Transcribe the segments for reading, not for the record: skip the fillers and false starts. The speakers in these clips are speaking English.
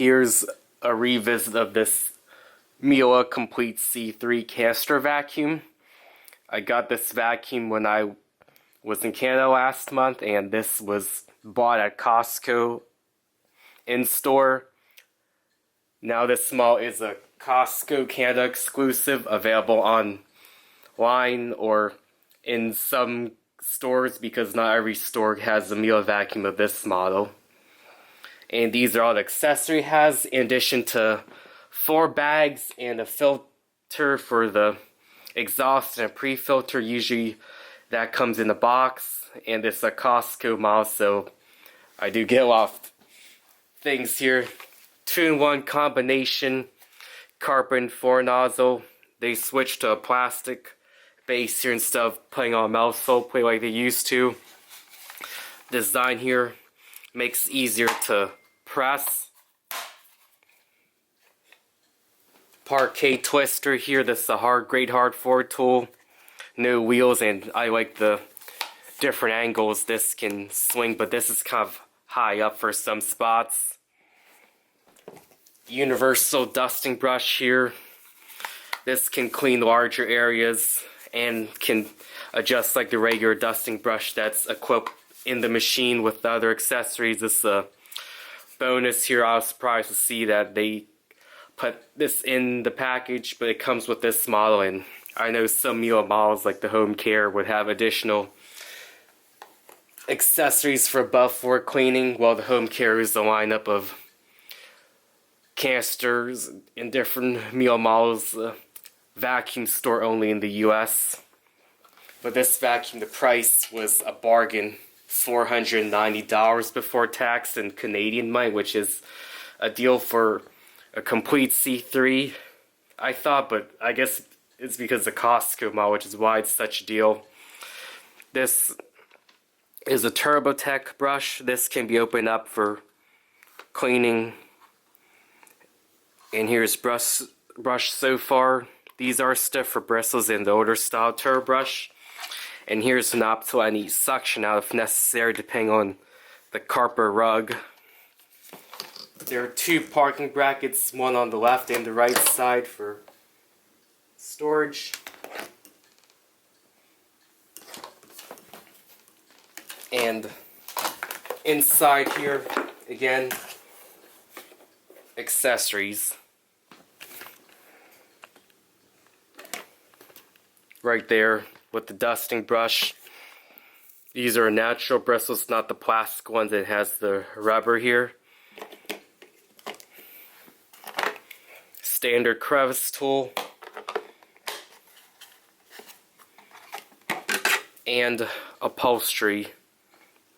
Here's a revisit of this Miele Complete C3 caster vacuum. I got this vacuum when I was in Canada last month, and this was bought at Costco in store. Now this model is a Costco Canada exclusive, available online or in some stores because not every store has a Miele vacuum of this model. And these are all the accessory has, in addition to 4 bags and a filter for the exhaust and a pre-filter. Usually that comes in a box, and it's a Costco model, so I do get a lot of things here. 2-in-1 combination carpet 4 nozzle. They switched to a plastic base here instead of putting on a metal sole plate like they used to. Design here makes it easier to press. Parquet twister here. This is a great hard forward tool. No wheels, and I like the different angles this can swing, but this is kind of high up for some spots. Universal dusting brush here. This can clean larger areas and can adjust like the regular dusting brush that's equipped in the machine with the other accessories. This is a bonus here. I was surprised to see that they put this in the package, but it comes with this model, and I know some Miele models like the home care would have additional accessories for above floor cleaning. Well, the home care is a lineup of canisters in different Miele models. Vacuum store only in the US. But this vacuum, the price was a bargain, $490 before tax in Canadian money, which is a deal for a complete C3, I thought, but I guess it's because of the Costco model, which is why it's such a deal. This is a TurboTech brush. This can be opened up for cleaning. And here's brush so far. These are stiff for bristles in the older style turbo brush. And here's an knob to let any suction out if necessary, depending on the carpet rug. There are 2 parking brackets, one on the left and the right side for storage. And inside here, again, accessories. Right there with the dusting brush. These are natural bristles, not the plastic ones. It has the rubber here. Standard crevice tool. And upholstery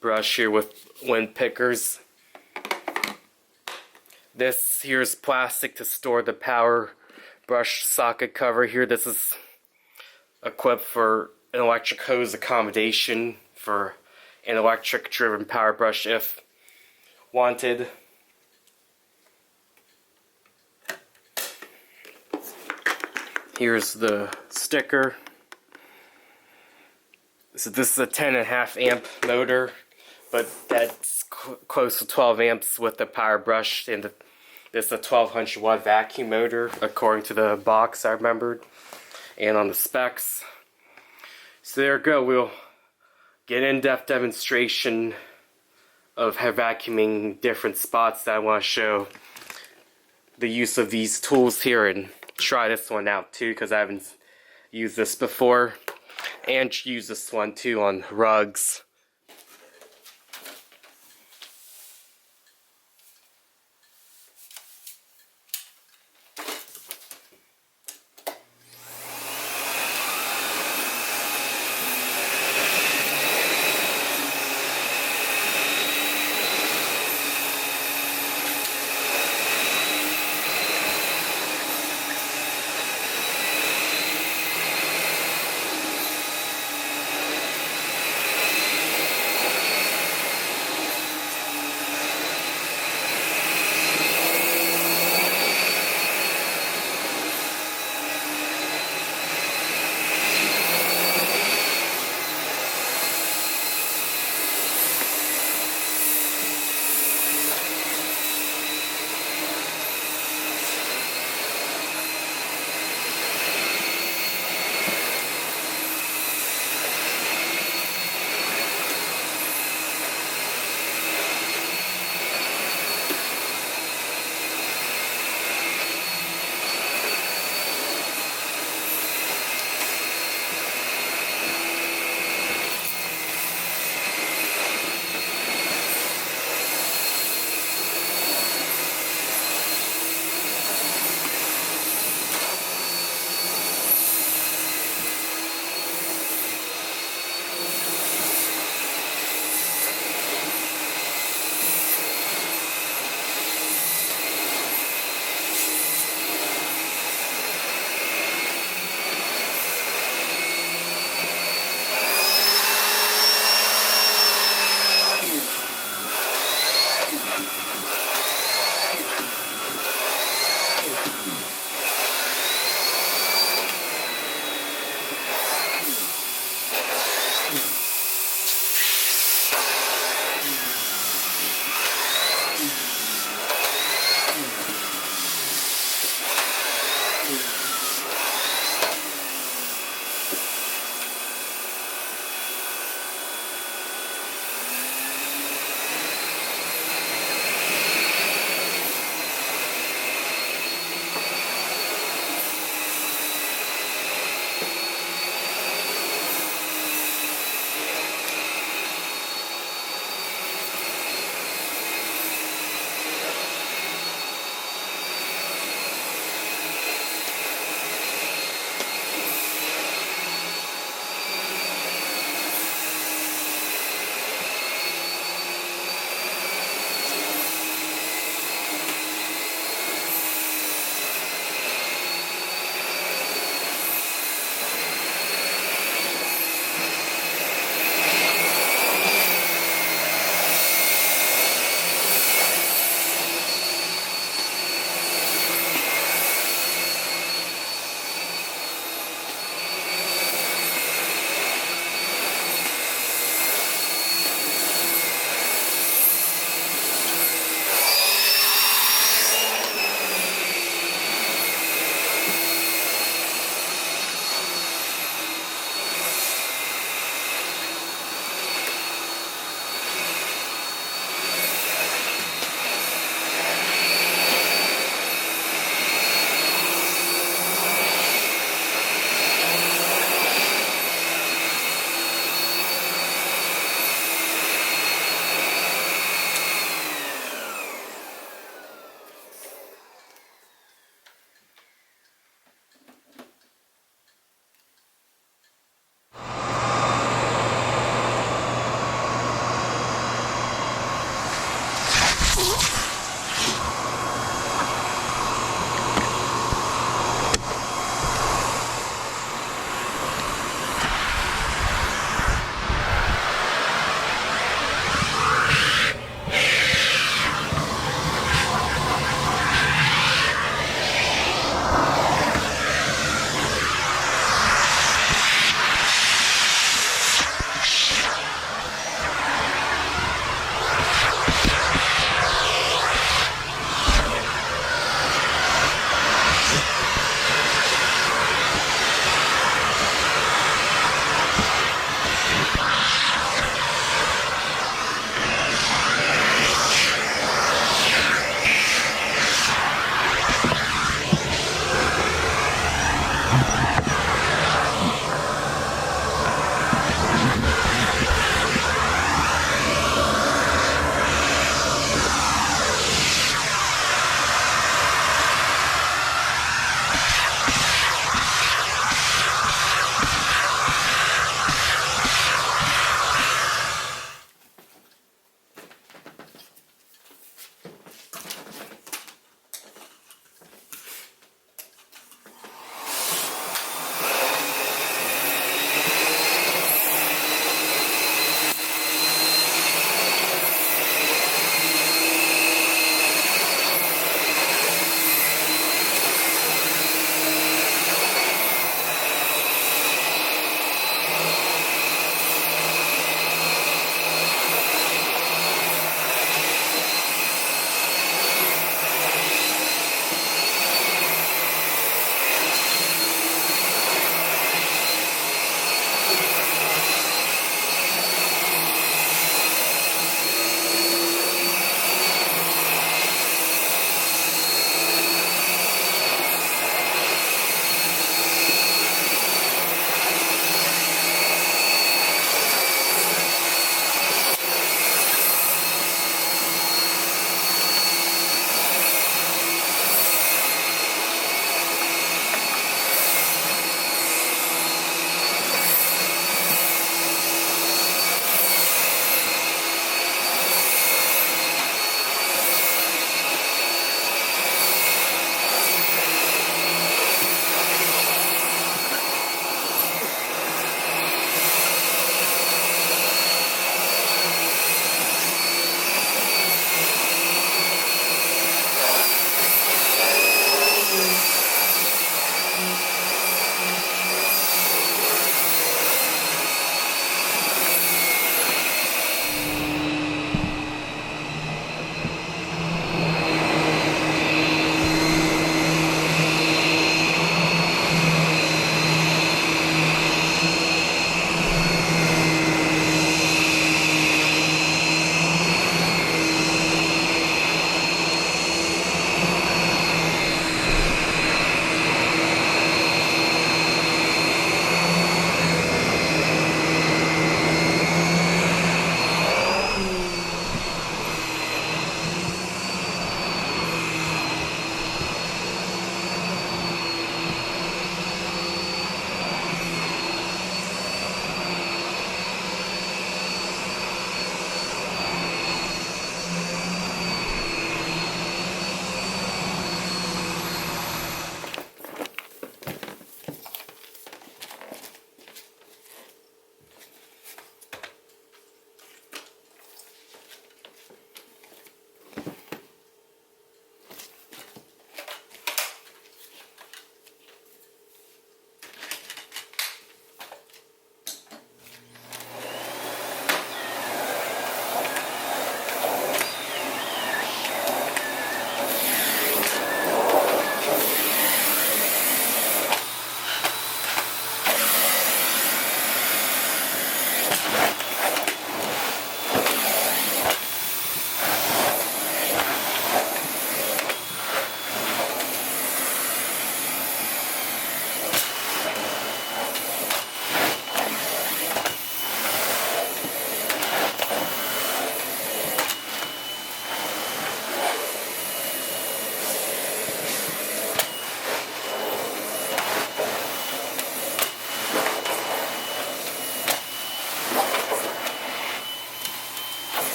brush here with wind pickers. This here is plastic to store the power brush socket cover here. This is equipped for an electric hose accommodation for an electric driven power brush if wanted. Here's the sticker. So this is a 10.5 amp motor, but that's close to 12 amps with the power brush, and this is a 1200 watt vacuum motor according to the box I remembered and on the specs. So there we go. We'll get an in-depth demonstration of how vacuuming different spots that I want to show the use of these tools here, and try this one out too because I haven't used this before, and use this one too on rugs.